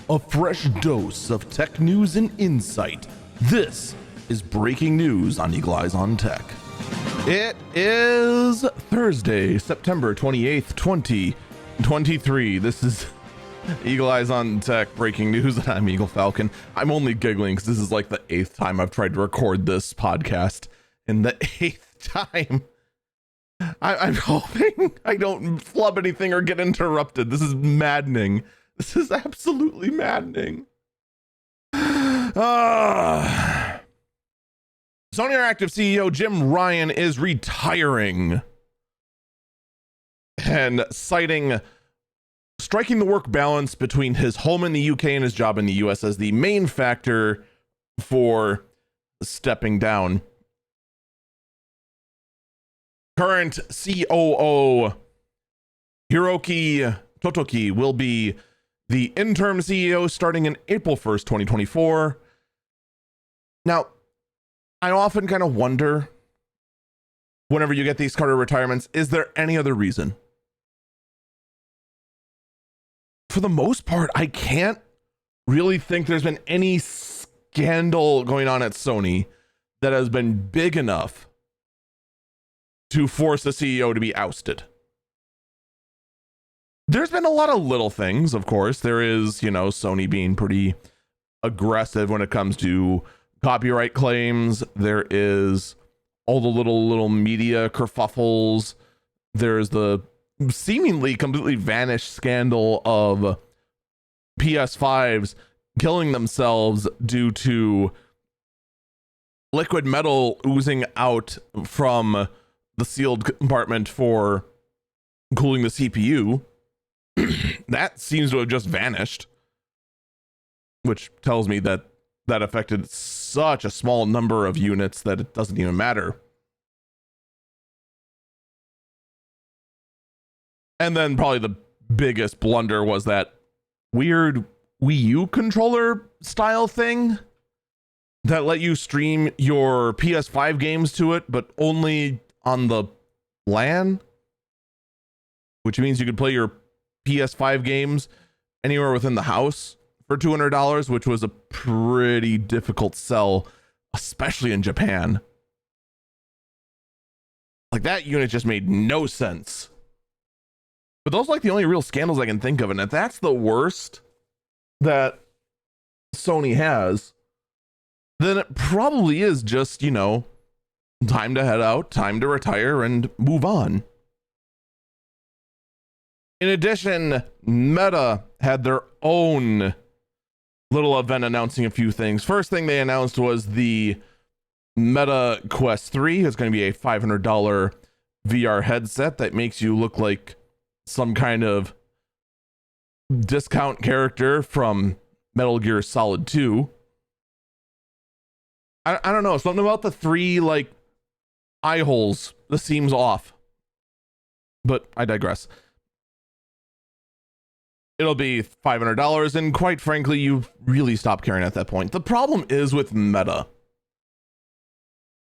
A fresh dose of tech news and insight. This is breaking news on Eagle Eyes on Tech. It is Thursday, September 28th, 2023. This is Eagle Eyes on Tech breaking news, and I'm Eagle Falcon. I'm only giggling because this is like the 8th time I've tried to record this podcast, and the 8th time I'm hoping I don't flub anything or get interrupted. This is maddening. This is absolutely maddening. Sony Interactive CEO Jim Ryan is retiring and citing striking the work balance between his home in the UK and his job in the US as the main factor for stepping down. Current COO Hiroki Totoki will be the interim CEO starting in April 1st, 2024. Now, I often kind of wonder, whenever you get these kind of retirements, is there any other reason? For the most part, I can't really think there's been any scandal going on at Sony that has been big enough to force the CEO to be ousted. There's been a lot of little things, of course. There is, Sony being pretty aggressive when it comes to copyright claims. There is all the little media kerfuffles. There's the seemingly completely vanished scandal of PS5s killing themselves due to liquid metal oozing out from the sealed compartment for cooling the CPU. That seems to have just vanished, which tells me that that affected such a small number of units that it doesn't even matter. And then probably the biggest blunder was that weird Wii U controller style thing that let you stream your PS5 games to it, but only on the LAN, which means you could play your PS5 games anywhere within the house for $200, which was a pretty difficult sell, especially in Japan. Like, that unit just made no sense. But those are like the only real scandals I can think of, and if that's the worst that Sony has, then it probably is just, time to head out, time to retire and move on. In addition, Meta had their own little event announcing a few things. First thing they announced was the Meta Quest 3 is going to be a $500 VR headset that makes you look like some kind of discount character from Metal Gear Solid 2. I don't know, something about the 3 eye holes, this seems off, but I digress. It'll be $500, and quite frankly, you really stop caring at that point. The problem is with Meta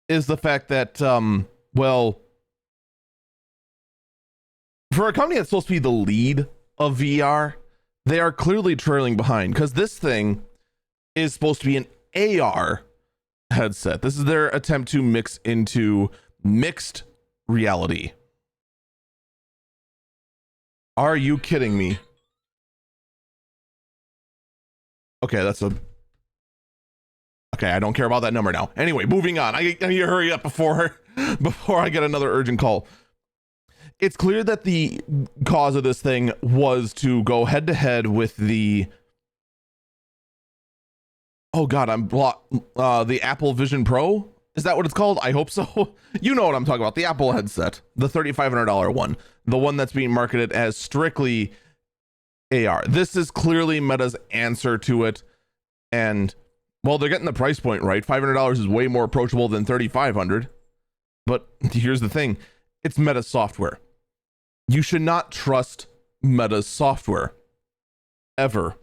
is the fact that, for a company that's supposed to be the lead of VR, they are clearly trailing behind, because this thing is supposed to be an AR headset. This is their attempt to mix into mixed reality. Are you kidding me? Okay, I don't care about that number now. Anyway, moving on. I need to hurry up before I get another urgent call. It's clear that the cause of this thing was to go head to head with the the Apple Vision Pro. Is that what it's called? I hope so. You know what I'm talking about. The Apple headset, the $3,500 one, the one that's being marketed as strictly AR. This is clearly Meta's answer to it, and they're getting the price point right. $500 is way more approachable than $3,500. But here's the thing: it's Meta software. You should not trust Meta's software ever.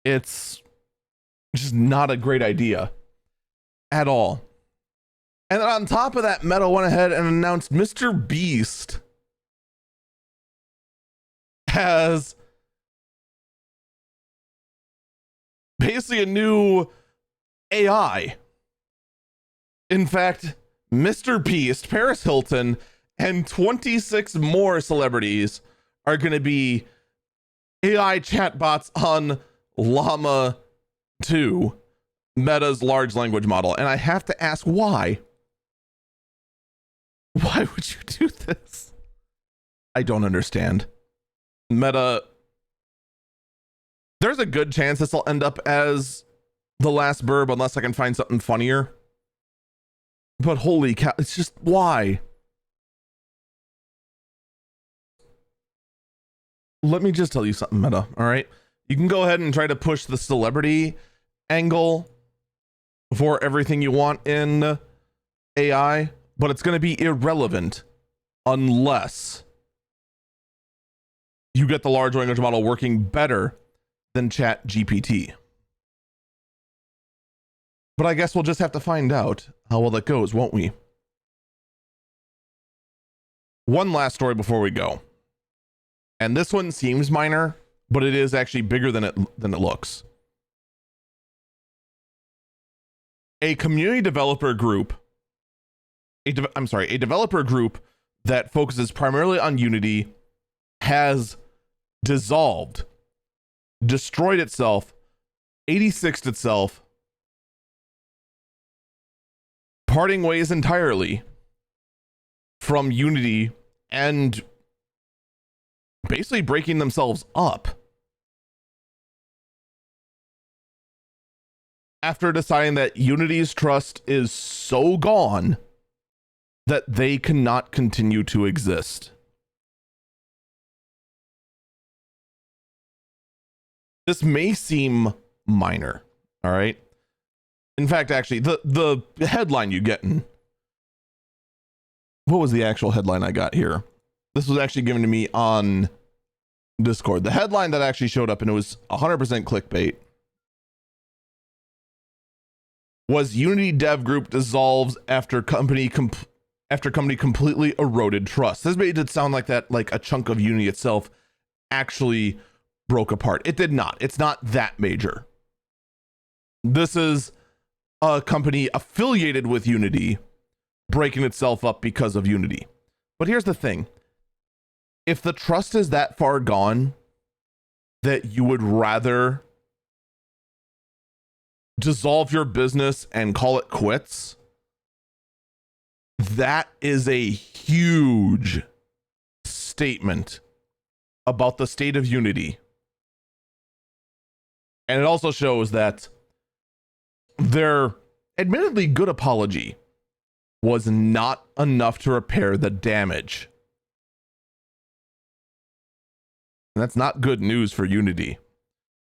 It's just not a great idea at all. And on top of that, Meta went ahead and announced Mr. Beast has basically a new AI. In fact, Mr. Beast, Paris Hilton, and 26 more celebrities are going to be AI chatbots on Llama 2, Meta's large language model. And I have to ask why. Why would you do this? I don't understand. Meta, there's a good chance this will end up as The Last Burb unless I can find something funnier. But holy cow, it's just why? Let me just tell you something, Meta, all right? You can go ahead and try to push the celebrity angle for everything you want in AI, but it's going to be irrelevant unless you get the large language model working better than ChatGPT. But I guess we'll just have to find out how well that goes, won't we? One last story before we go. And this one seems minor, but it is actually bigger than it looks. A community developer group, a developer group that focuses primarily on Unity has dissolved, destroyed itself, 86'd itself, parting ways entirely from Unity and basically breaking themselves up after deciding that Unity's trust is so gone that they cannot continue to exist. This may seem minor, all right? In fact, actually, the headline you get in, what was the actual headline I got here? This was actually given to me on Discord. The headline that actually showed up, and it was 100% clickbait, was Unity Dev Group dissolves after company completely eroded trust. This made it sound like that, like a chunk of Unity itself actually broke apart. It did not. It's not that major. This is a company affiliated with Unity breaking itself up because of Unity. But here's the thing. If the trust is that far gone that you would rather dissolve your business and call it quits, that is a huge statement about the state of Unity. And it also shows that their admittedly good apology was not enough to repair the damage. And that's not good news for Unity.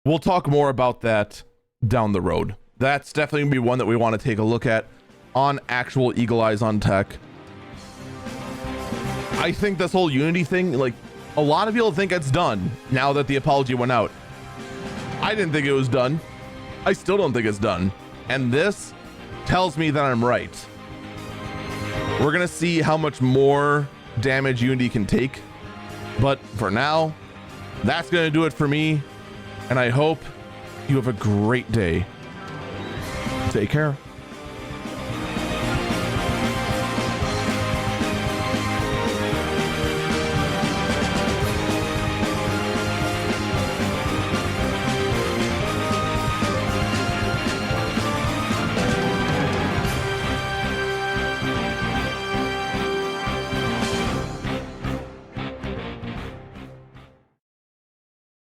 We'll talk more about that down the road. That's definitely gonna be one that we want to take a look at on actual Eagle Eyes on Tech. I think this whole Unity thing, like, a lot of people think it's done now that the apology went out. I didn't think it was done. I still don't think it's done. And this tells me that I'm right. We're gonna see how much more damage Unity can take. But for now, that's gonna do it for me. And I hope you have a great day. Take care.